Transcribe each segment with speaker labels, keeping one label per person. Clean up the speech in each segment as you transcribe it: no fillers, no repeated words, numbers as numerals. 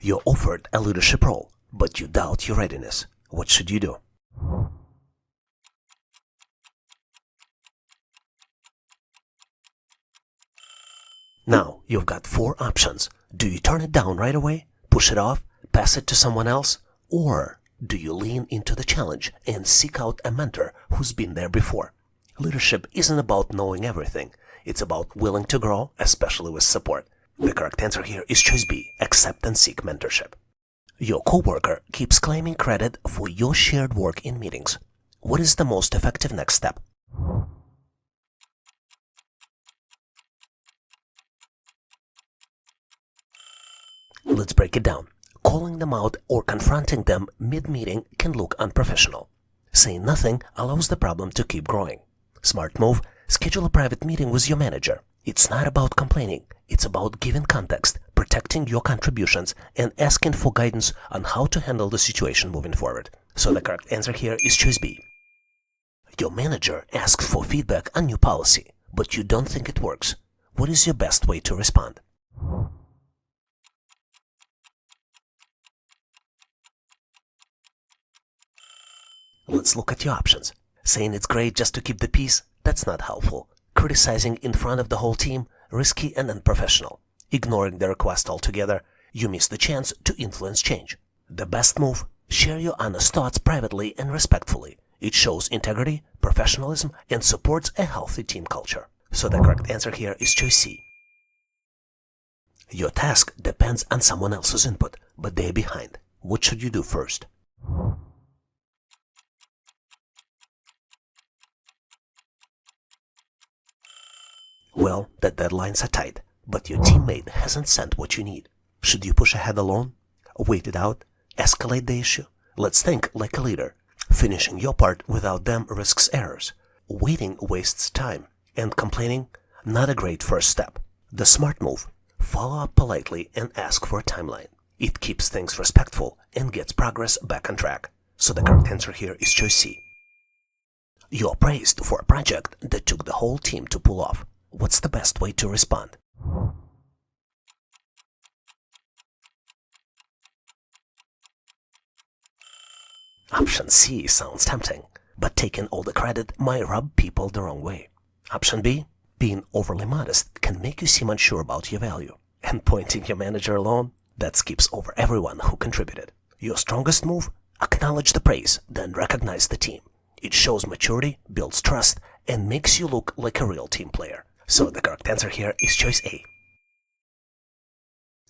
Speaker 1: You're offered a leadership role, but you doubt your readiness. What should you do? Now, you've got 4 options. Do you turn it down right away, push it off, pass it to someone else, or do you lean into the challenge and seek out a mentor who's been there before? Leadership isn't about knowing everything. It's about willing to grow, especially with support. The correct answer here is choice B, accept and seek mentorship. Your coworker keeps claiming credit for your shared work in meetings. What is the most effective next step? Let's break it down. Calling them out or confronting them mid-meeting can look unprofessional. Saying nothing allows the problem to keep growing. Smart move, schedule a private meeting with your manager. It's not about complaining, it's about giving context, protecting your contributions, and asking for guidance on how to handle the situation moving forward. So the correct answer here is choice B. Your manager asks for feedback on your policy, but you don't think it works. What is your best way to respond? Let's look at your options. Saying it's great just to keep the peace, that's not helpful. Criticizing in front of the whole team, risky and unprofessional. Ignoring the request altogether, you miss the chance to influence change. The best move, share your honest thoughts privately and respectfully. It shows integrity, professionalism, and supports a healthy team culture. So the correct answer here is choice C. Your task depends on someone else's input, but they're behind. What should you do first? Well, the deadlines are tight, but your teammate hasn't sent what you need. Should you push ahead alone? Wait it out? Escalate the issue? Let's think like a leader. Finishing your part without them risks errors. Waiting wastes time. And complaining? Not a great first step. The smart move, follow up politely and ask for a timeline. It keeps things respectful and gets progress back on track. So the correct answer here is choice C. You're praised for a project that took the whole team to pull off. What's the best way to respond? Option C sounds tempting, but taking all the credit might rub people the wrong way. Option B, being overly modest can make you seem unsure about your value. And pointing your manager alone, that skips over everyone who contributed. Your strongest move? Acknowledge the praise, then recognize the team. It shows maturity, builds trust, and makes you look like a real team player. So the correct answer here is choice A.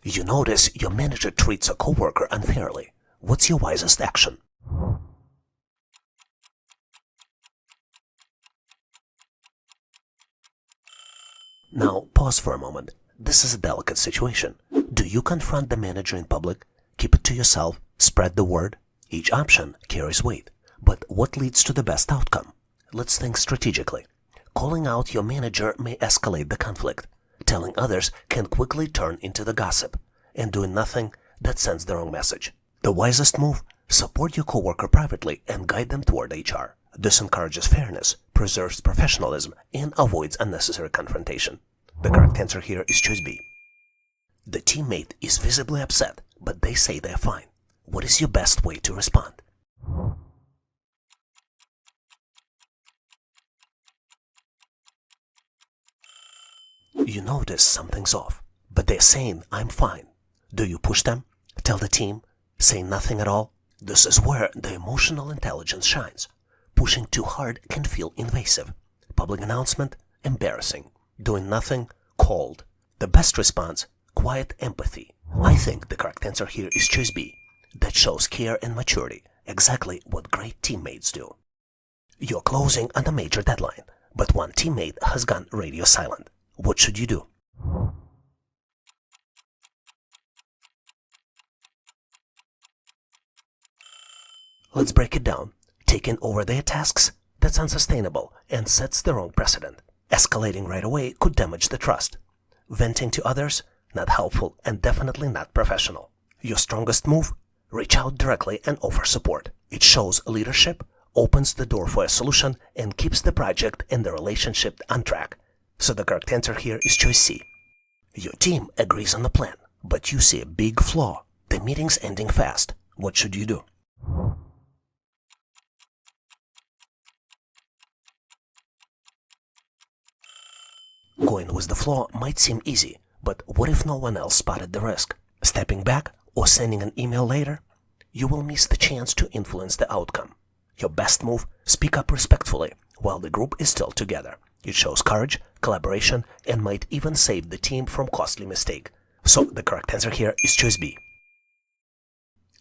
Speaker 1: You notice your manager treats a coworker unfairly. What's your wisest action? Now, pause for a moment. This is a delicate situation. Do you confront the manager in public? Keep it to yourself? Spread the word? Each option carries weight. But what leads to the best outcome? Let's think strategically. Calling out your manager may escalate the conflict. Telling others can quickly turn into the gossip. And doing nothing, that sends the wrong message. The wisest move? Support your coworker privately and guide them toward HR. This encourages fairness, preserves professionalism, and avoids unnecessary confrontation. The correct answer here is choice B. The teammate is visibly upset, but they say they're fine. What is your best way to respond? You notice something's off, but they're saying, I'm fine. Do you push them? Tell the team? Say nothing at all? This is where the emotional intelligence shines. Pushing too hard can feel invasive. Public announcement? Embarrassing. Doing nothing? Cold. The best response? Quiet empathy. I think the correct answer here is choice B. That shows care and maturity, exactly what great teammates do. You're closing on a major deadline, but one teammate has gone radio silent. What should you do? Let's break it down. Taking over their tasks? That's unsustainable and sets the wrong precedent. Escalating right away could damage the trust. Venting to others? Not helpful and definitely not professional. Your strongest move? Reach out directly and offer support. It shows leadership, opens the door for a solution, and keeps the project and the relationship on track. So the correct answer here is choice C. Your team agrees on the plan, but you see a big flaw. The meeting's ending fast. What should you do? Going with the flow might seem easy, but what if no one else spotted the risk? Stepping back or sending an email later? You will miss the chance to influence the outcome. Your best move, speak up respectfully while the group is still together. It shows courage, collaboration, and might even save the team from costly mistake. So the correct answer here is choice B.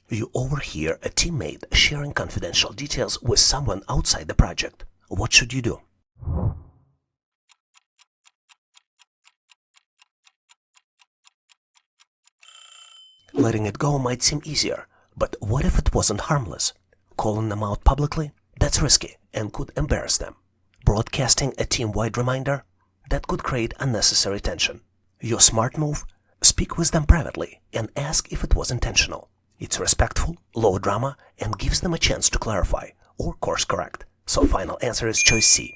Speaker 1: You overhear a teammate sharing confidential details with someone outside the project. What should you do? Letting it go might seem easier, but what if it wasn't harmless? Calling them out publicly? That's risky and could embarrass them. Broadcasting a team-wide reminder? That could create unnecessary tension. Your smart move? Speak with them privately and ask if it was intentional. It's respectful, low drama, and gives them a chance to clarify or course correct. So final answer is choice C.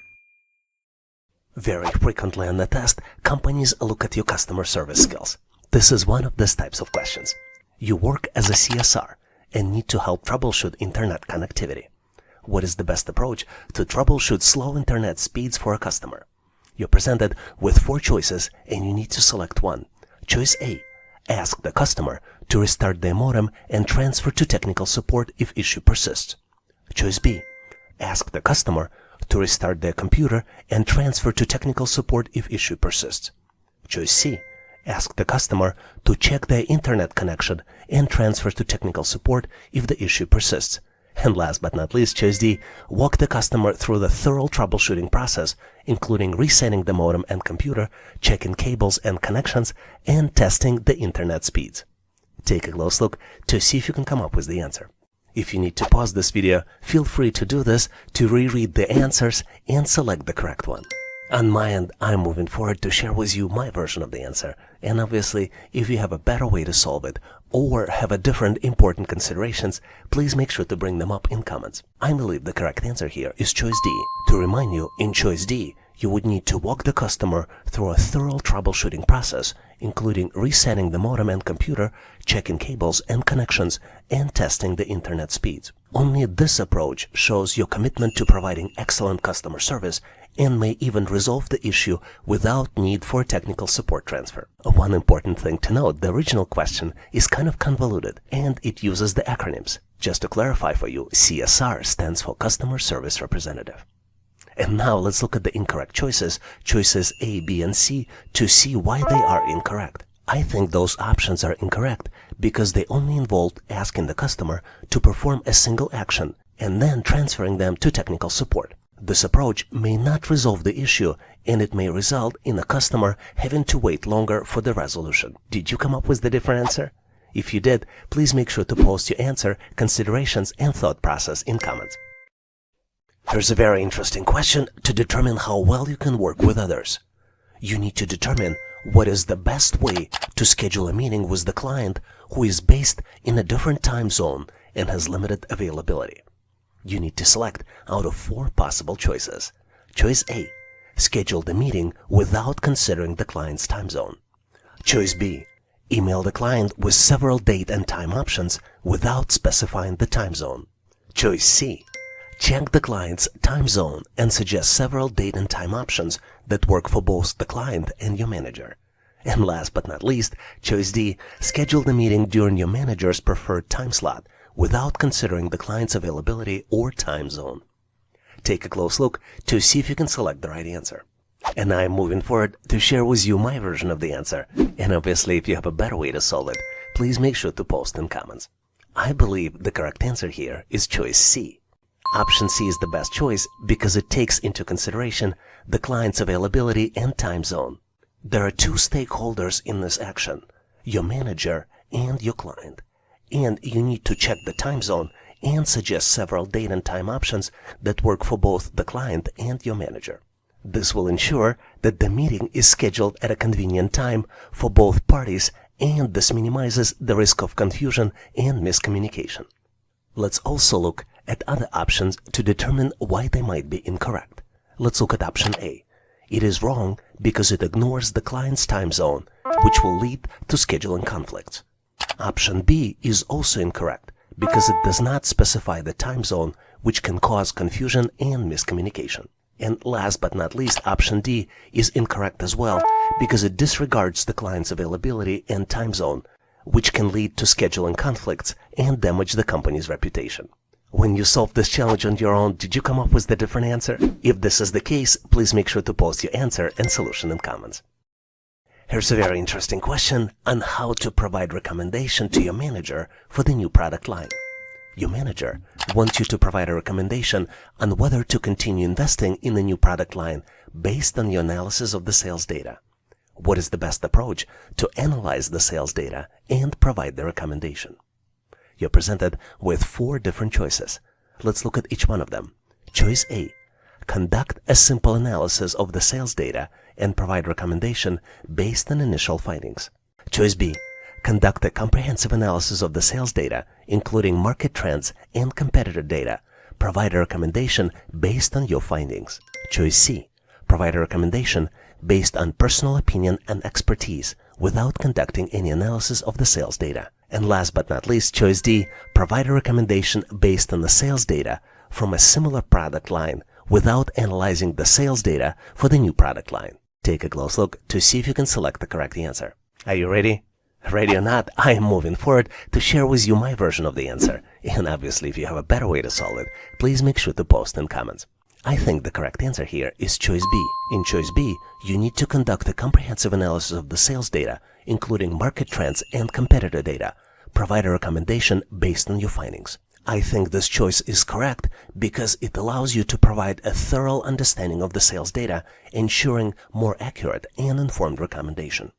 Speaker 1: Very frequently on the test, companies look at your customer service skills. This is one of these types of questions. You work as a CSR and need to help troubleshoot internet connectivity. What is the best approach to troubleshoot slow internet speeds for a customer? You're presented with 4 choices and you need to select one. Choice A. Ask the customer to restart their modem and transfer to technical support if issue persists. Choice B. Ask the customer to restart their computer and transfer to technical support if issue persists. Choice C. Ask the customer to check their internet connection and transfer to technical support if the issue persists. And last but not least, choice D, walk the customer through the thorough troubleshooting process, including resetting the modem and computer, checking cables and connections, and testing the internet speeds. Take a close look to see if you can come up with the answer. If you need to pause this video, feel free to do this to reread the answers and select the correct one. On my end, I'm moving forward to share with you my version of the answer. And obviously, if you have a better way to solve it or have a different important considerations, please make sure to bring them up in comments. I believe the correct answer here is choice D. To remind you, in choice D, you would need to walk the customer through a thorough troubleshooting process, including resetting the modem and computer, checking cables and connections, and testing the internet speeds. Only this approach shows your commitment to providing excellent customer service and may even resolve the issue without need for technical support transfer. One important thing to note, the original question is kind of convoluted and it uses the acronyms. Just to clarify for you, CSR stands for Customer Service Representative. And now let's look at the incorrect choices, choices A, B, and C, to see why they are incorrect. I think those options are incorrect because they only involved asking the customer to perform a single action and then transferring them to technical support. This approach may not resolve the issue and it may result in the customer having to wait longer for the resolution. Did you come up with the different answer? If you did, please make sure to post your answer, considerations, and thought process in comments. Here's a very interesting question to determine how well you can work with others. You need to determine what is the best way to schedule a meeting with the client who is based in a different time zone and has limited availability. You need to select out of 4 possible choices. Choice A. Schedule the meeting without considering the client's time zone. Choice B. Email the client with several date and time options without specifying the time zone. Choice C. Check the client's time zone and suggest several date and time options that work for both the client and your manager. And last but not least, choice D. Schedule the meeting during your manager's preferred time slot without considering the client's availability or time zone. Take a close look to see if you can select the right answer. And I'm moving forward to share with you my version of the answer. And obviously, if you have a better way to solve it, please make sure to post in comments. I believe the correct answer here is choice C. Option C is the best choice because it takes into consideration the client's availability and time zone. There are 2 stakeholders in this action, your manager and your client. And you need to check the time zone and suggest several date and time options that work for both the client and your manager. This will ensure that the meeting is scheduled at a convenient time for both parties, and this minimizes the risk of confusion and miscommunication. Let's also look at other options to determine why they might be incorrect. Let's look at option A. It is wrong because it ignores the client's time zone, which will lead to scheduling conflicts. Option B is also incorrect because it does not specify the time zone, which can cause confusion and miscommunication. And last but not least, option D is incorrect as well because it disregards the client's availability and time zone, which can lead to scheduling conflicts and damage the company's reputation. When you solved this challenge on your own, did you come up with the different answer? If this is the case, please make sure to post your answer and solution in comments. Here's a very interesting question on how to provide recommendation to your manager for the new product line. Your manager wants you to provide a recommendation on whether to continue investing in the new product line based on your analysis of the sales data. What is the best approach to analyze the sales data and provide the recommendation? You're presented with 4 different choices. Let's look at each one of them. Choice A. Conduct a simple analysis of the sales data and provide recommendation based on initial findings. Choice B. Conduct a comprehensive analysis of the sales data, including market trends and competitor data. Provide a recommendation based on your findings. Choice C. Provide a recommendation based on personal opinion and expertise without conducting any analysis of the sales data. And last but not least, choice D. Provide a recommendation based on the sales data from a similar product line without analyzing the sales data for the new product line. Take a close look to see if you can select the correct answer. Are you ready? Ready or not, I am moving forward to share with you my version of the answer. And obviously, if you have a better way to solve it, please make sure to post in comments. I think the correct answer here is choice B. In choice B, you need to conduct a comprehensive analysis of the sales data, including market trends and competitor data. Provide a recommendation based on your findings. I think this choice is correct because it allows you to provide a thorough understanding of the sales data, ensuring more accurate and informed recommendation.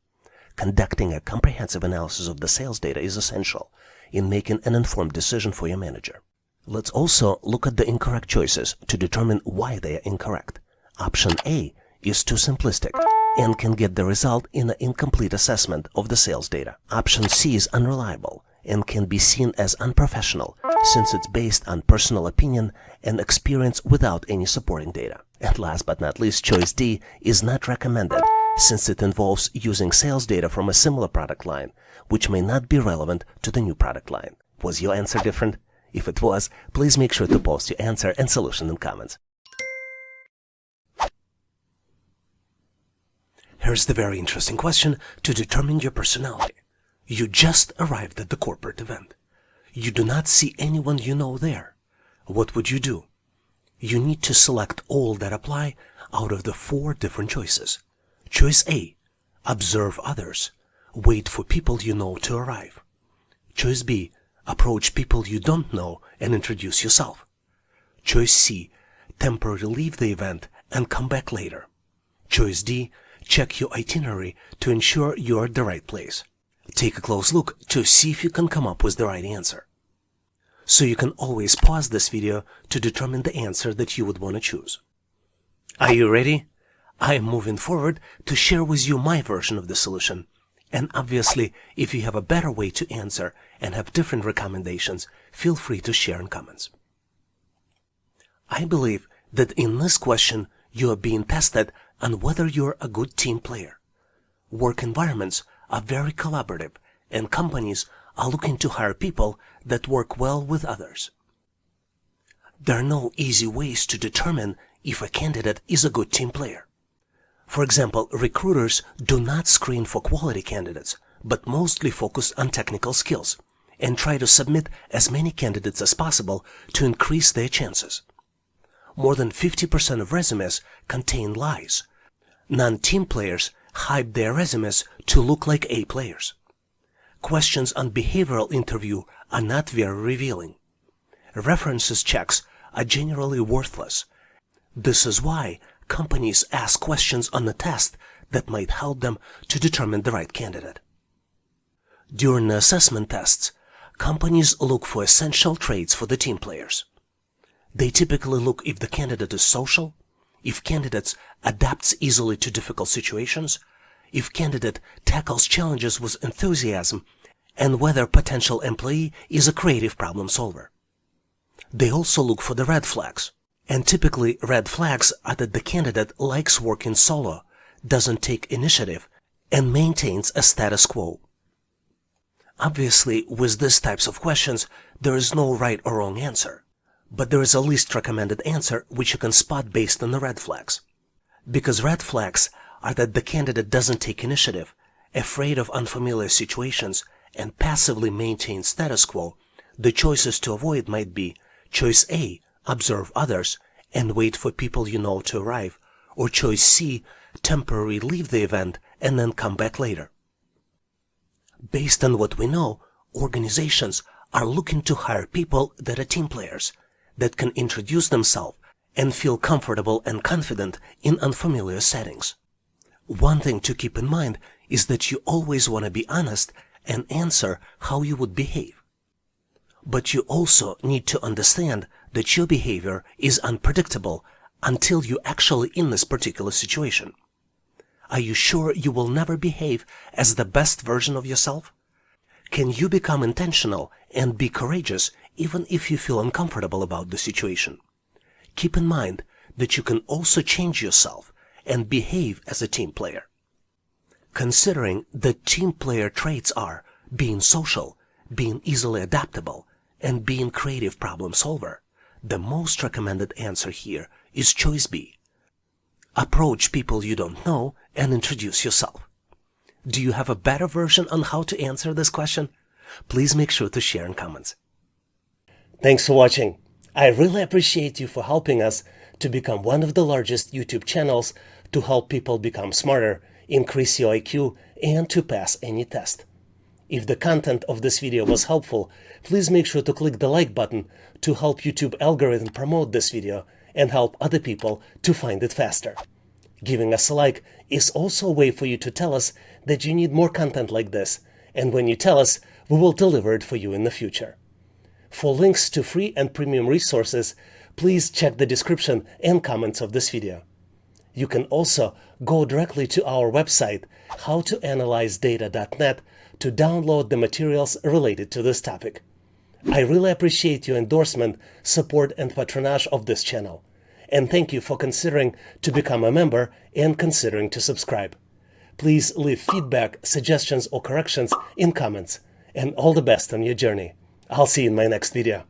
Speaker 1: Conducting a comprehensive analysis of the sales data is essential in making an informed decision for your manager. Let's also look at the incorrect choices to determine why they are incorrect. Option A is too simplistic and can get the result in an incomplete assessment of the sales data. Option C is unreliable and can be seen as unprofessional since it's based on personal opinion and experience without any supporting data. And last but not least, choice D is not recommended since it involves using sales data from a similar product line, which may not be relevant to the new product line. Was your answer different? If it was, please make sure to post your answer and solution in comments. Here's the very interesting question to determine your personality. You just arrived at the corporate event. You do not see anyone you know there. What would you do? You need to select all that apply out of the 4 different choices. Choice A. Observe others. Wait for people you know to arrive. Choice B. Approach people you don't know and introduce yourself. Choice C. Temporarily leave the event and come back later. Choice D. Check your itinerary to ensure you're at the right place. Take a close look to see if you can come up with the right answer. So you can always pause this video to determine the answer that you would want to choose. Are you ready? I am moving forward to share with you my version of the solution. And obviously, if you have a better way to answer and have different recommendations, feel free to share in comments. I believe that in this question, you are being tested on whether you're a good team player. Work environments are very collaborative, and companies are looking to hire people that work well with others. There are no easy ways to determine if a candidate is a good team player. For example, recruiters do not screen for quality candidates, but mostly focus on technical skills and try to submit as many candidates as possible to increase their chances. More than 50% of resumes contain lies. Non-team players hype their resumes to look like A players. Questions on behavioral interview are not very revealing. References checks are generally worthless. This is why companies ask questions on the test that might help them to determine the right candidate. During the assessment tests, companies look for essential traits for the team players. They typically look if the candidate is social, if candidate adapts easily to difficult situations, if candidate tackles challenges with enthusiasm, and whether potential employee is a creative problem solver. They also look for the red flags. And typically, red flags are that the candidate likes working solo, doesn't take initiative, and maintains a status quo. Obviously, with these types of questions, there is no right or wrong answer. But there is a least recommended answer which you can spot based on the red flags. Because red flags are that the candidate doesn't take initiative, afraid of unfamiliar situations, and passively maintains status quo, the choices to avoid might be choice A, observe others and wait for people you know to arrive, or choice C, temporarily leave the event and then come back later. Based on what we know, organizations are looking to hire people that are team players, that can introduce themselves and feel comfortable and confident in unfamiliar settings. One thing to keep in mind is that you always want to be honest and answer how you would behave. But you also need to understand that your behavior is unpredictable until you're actually in this particular situation. Are you sure you will never behave as the best version of yourself? Can you become intentional and be courageous even if you feel uncomfortable about the situation? Keep in mind that you can also change yourself and behave as a team player. Considering that team player traits are being social, being easily adaptable, and being creative problem solver, the most recommended answer here is choice B. Approach people you don't know and introduce yourself. Do you have a better version on how to answer this question? Please make sure to share in comments. Thanks for watching. I really appreciate you for helping us to become one of the largest YouTube channels to help people become smarter, increase your IQ, and to pass any test. If the content of this video was helpful, please make sure to click the like button to help YouTube algorithm promote this video and help other people to find it faster. Giving us a like is also a way for you to tell us that you need more content like this, and when you tell us, we will deliver it for you in the future. For links to free and premium resources, please check the description and comments of this video. You can also go directly to our website, howtoanalyzedata.net, to download the materials related to this topic. I really appreciate your endorsement, support, and patronage of this channel. And thank you for considering to become a member and considering to subscribe. Please leave feedback, suggestions, or corrections in comments. And all the best on your journey. I'll see you in my next video.